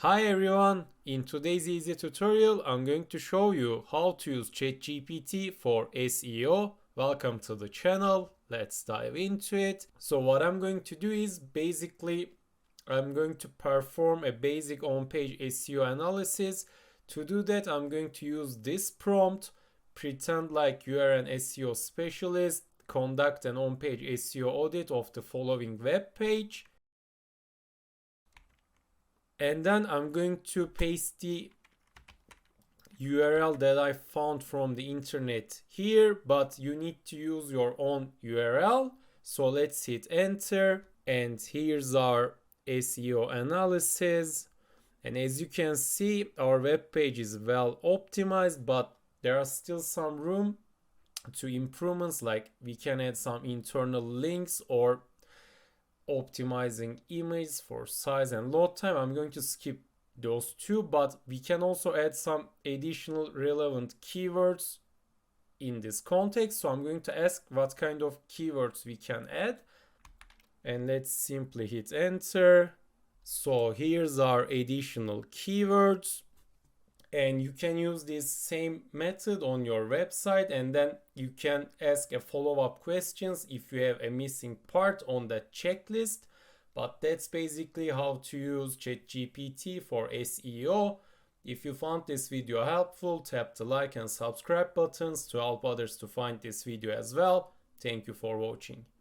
Hi everyone, in today's easy tutorial I'm going to show you how to use ChatGPT for SEO. Welcome to the channel, let's dive into it. So what I'm going to do is basically I'm going to perform a basic on-page SEO analysis. To do that I'm going to use this prompt, pretend like you are an SEO specialist, conduct an on-page SEO audit of the following web page. And then I'm going to paste the URL that I found from the internet here, but you need to use your own URL. So let's hit enter, and here's our SEO analysis. And as you can see, our web page is well optimized, but there are still some room to improvements, like we can add some internal links or optimizing image for size and load time. I'm going to skip those two, but we can also add some additional relevant keywords in this context. So I'm going to ask what kind of keywords we can add, and let's simply hit enter. So here's our additional keywords, and you can use this same method on your website, and then you can ask a follow-up questions if you have a missing part on that checklist. But that's basically how to use ChatGPT for SEO. If you found this video helpful, tap the like and subscribe buttons to help others to find this video as well. Thank you for watching.